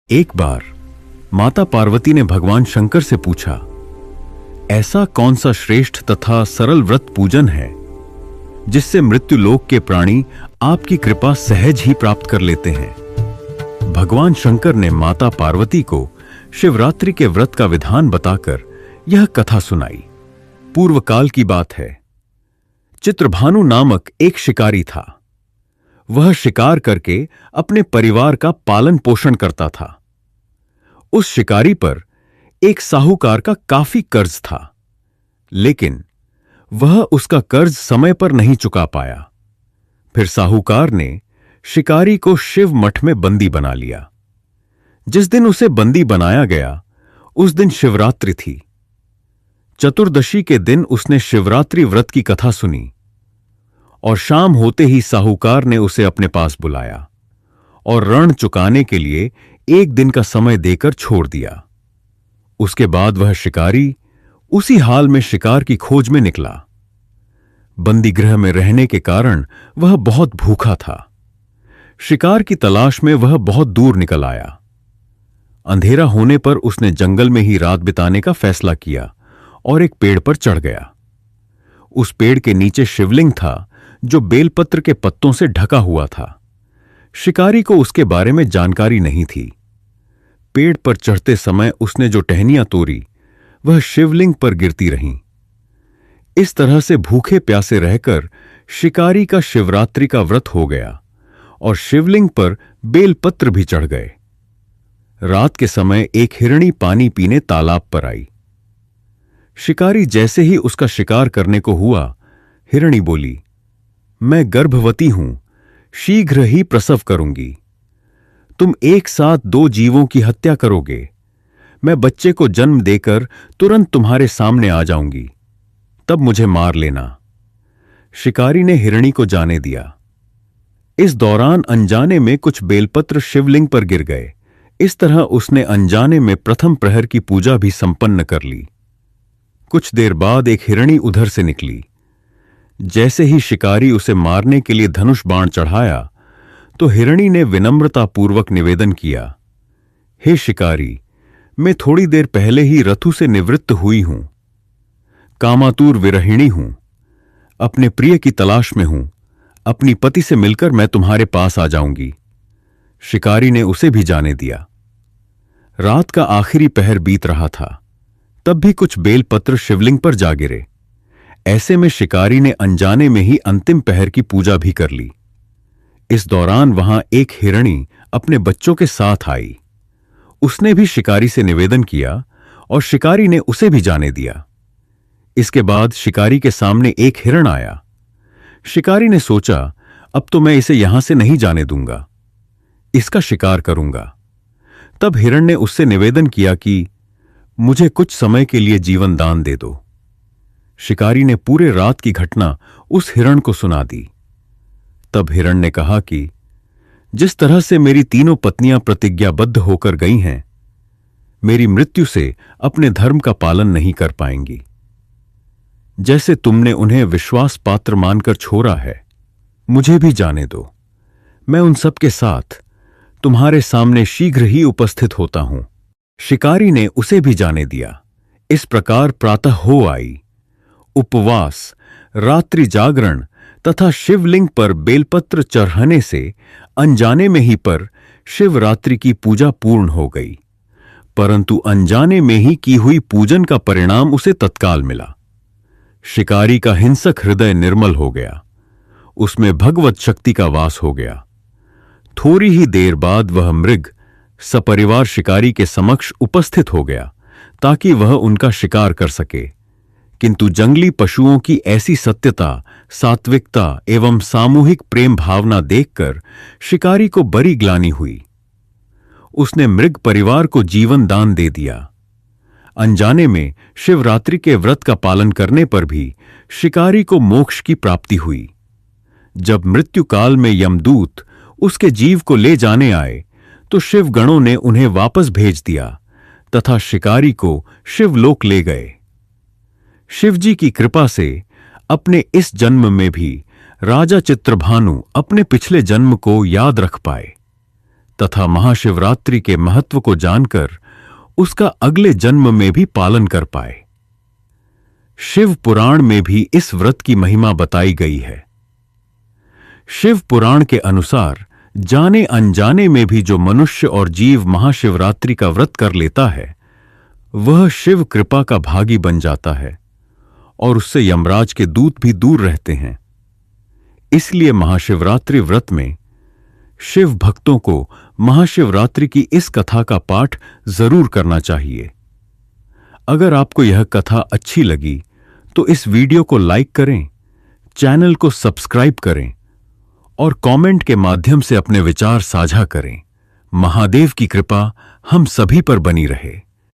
एक बार माता पार्वती ने भगवान शंकर से पूछा, ऐसा कौन सा श्रेष्ठ तथा सरल व्रत पूजन है जिससे मृत्युलोक के प्राणी आपकी कृपा सहज ही प्राप्त कर लेते हैं। भगवान शंकर ने माता पार्वती को शिवरात्रि के व्रत का विधान बताकर यह कथा सुनाई। पूर्व काल की बात है। चित्रभानु नामक एक शिकारी था। वह शिकार करके अपने परिवार का पालन पोषण करता था। उस शिकारी पर एक साहूकार का काफी कर्ज था, लेकिन वह उसका कर्ज समय पर नहीं चुका पाया। फिर साहूकार ने शिकारी को शिव मठ में बंदी बना लिया। जिस दिन उसे बंदी बनाया गया उस दिन शिवरात्रि थी। चतुर्दशी के दिन उसने शिवरात्रि व्रत की कथा सुनी और शाम होते ही साहूकार ने उसे अपने पास बुलाया और ऋण चुकाने के लिए एक दिन का समय देकर छोड़ दिया। उसके बाद वह शिकारी उसी हाल में शिकार की खोज में निकला। बंदी गृह में रहने के कारण वह बहुत भूखा था। शिकार की तलाश में वह बहुत दूर निकल आया। अंधेरा होने पर उसने जंगल में ही रात बिताने का फैसला किया और एक पेड़ पर चढ़ गया। उस पेड़ के नीचे शिवलिंग था जो बेलपत्र के पत्तों से ढका हुआ था। शिकारी को उसके बारे में जानकारी नहीं थी। पेड़ पर चढ़ते समय उसने जो टहनियां तोड़ी वह शिवलिंग पर गिरती रहीं। इस तरह से भूखे प्यासे रहकर शिकारी का शिवरात्रि का व्रत हो गया और शिवलिंग पर बेलपत्र भी चढ़ गए। रात के समय एक हिरणी पानी पीने तालाब पर आई। शिकारी जैसे ही उसका शिकार करने को हुआ, हिरणी बोली, मैं गर्भवती हूं, शीघ्र ही प्रसव करूंगी। तुम एक साथ दो जीवों की हत्या करोगे। मैं बच्चे को जन्म देकर तुरंत तुम्हारे सामने आ जाऊंगी, तब मुझे मार लेना। शिकारी ने हिरणी को जाने दिया। इस दौरान अनजाने में कुछ बेलपत्र शिवलिंग पर गिर गए। इस तरह उसने अनजाने में प्रथम प्रहर की पूजा भी संपन्न कर ली। कुछ देर बाद एक हिरणी उधर से निकली। जैसे ही शिकारी उसे मारने के लिए धनुष बाण चढ़ाया तो हिरणी ने विनम्रतापूर्वक निवेदन किया, हे शिकारी, मैं थोड़ी देर पहले ही रथु से निवृत्त हुई हूं। कामातुर विरहिणी हूं। अपने प्रिय की तलाश में हूं। अपनी पति से मिलकर मैं तुम्हारे पास आ जाऊंगी। शिकारी ने उसे भी जाने दिया। रात का आखिरी पहर बीत रहा था। तब भी कुछ बेलपत्र शिवलिंग पर जा गिरे। ऐसे में शिकारी ने अनजाने में ही अंतिम पहर की पूजा भी कर ली। इस दौरान वहां एक हिरणी अपने बच्चों के साथ आई। उसने भी शिकारी से निवेदन किया और शिकारी ने उसे भी जाने दिया। इसके बाद शिकारी के सामने एक हिरण आया। शिकारी ने सोचा, अब तो मैं इसे यहां से नहीं जाने दूंगा, इसका शिकार करूंगा। तब हिरण ने उससे निवेदन किया कि मुझे कुछ समय के लिए जीवन दान दे दो। शिकारी ने पूरे रात की घटना उस हिरण को सुना दी। तब हिरण ने कहा कि जिस तरह से मेरी तीनों पत्नियां प्रतिज्ञाबद्ध होकर गई हैं, मेरी मृत्यु से अपने धर्म का पालन नहीं कर पाएंगी। जैसे तुमने उन्हें विश्वास पात्र मानकर छोड़ा है, मुझे भी जाने दो। मैं उन सब के साथ तुम्हारे सामने शीघ्र ही उपस्थित होता हूं। शिकारी ने उसे भी जाने दिया। इस प्रकार प्रातः हो आई। उपवास, रात्रि जागरण तथा शिवलिंग पर बेलपत्र चढ़ाने से अनजाने में ही पर शिवरात्रि की पूजा पूर्ण हो गई। परंतु अनजाने में ही की हुई पूजन का परिणाम उसे तत्काल मिला। शिकारी का हिंसक हृदय निर्मल हो गया। उसमें भगवत शक्ति का वास हो गया। थोड़ी ही देर बाद वह मृग सपरिवार शिकारी के समक्ष उपस्थित हो गया ताकि वह उनका शिकार कर सके। किंतु जंगली पशुओं की ऐसी सत्यता, सात्विकता एवं सामूहिक प्रेम भावना देखकर शिकारी को बड़ी ग्लानि हुई। उसने मृग परिवार को जीवन दान दे दिया। अनजाने में शिवरात्रि के व्रत का पालन करने पर भी शिकारी को मोक्ष की प्राप्ति हुई। जब मृत्यु काल में यमदूत उसके जीव को ले जाने आए तो शिवगणों ने उन्हें वापस भेज दिया तथा शिकारी को शिवलोक ले गए। शिवजी की कृपा से अपने इस जन्म में भी राजा चित्रभानु अपने पिछले जन्म को याद रख पाए तथा महाशिवरात्रि के महत्व को जानकर उसका अगले जन्म में भी पालन कर पाए। शिव पुराण में भी इस व्रत की महिमा बताई गई है। शिव पुराण के अनुसार जाने अनजाने में भी जो मनुष्य और जीव महाशिवरात्रि का व्रत कर लेता है वह शिव कृपा का भागी बन जाता है और उससे यमराज के दूत भी दूर रहते हैं। इसलिए महाशिवरात्रि व्रत में शिव भक्तों को महाशिवरात्रि की इस कथा का पाठ जरूर करना चाहिए। अगर आपको यह कथा अच्छी लगी तो इस वीडियो को लाइक करें, चैनल को सब्सक्राइब करें और कमेंट के माध्यम से अपने विचार साझा करें। महादेव की कृपा हम सभी पर बनी रहे।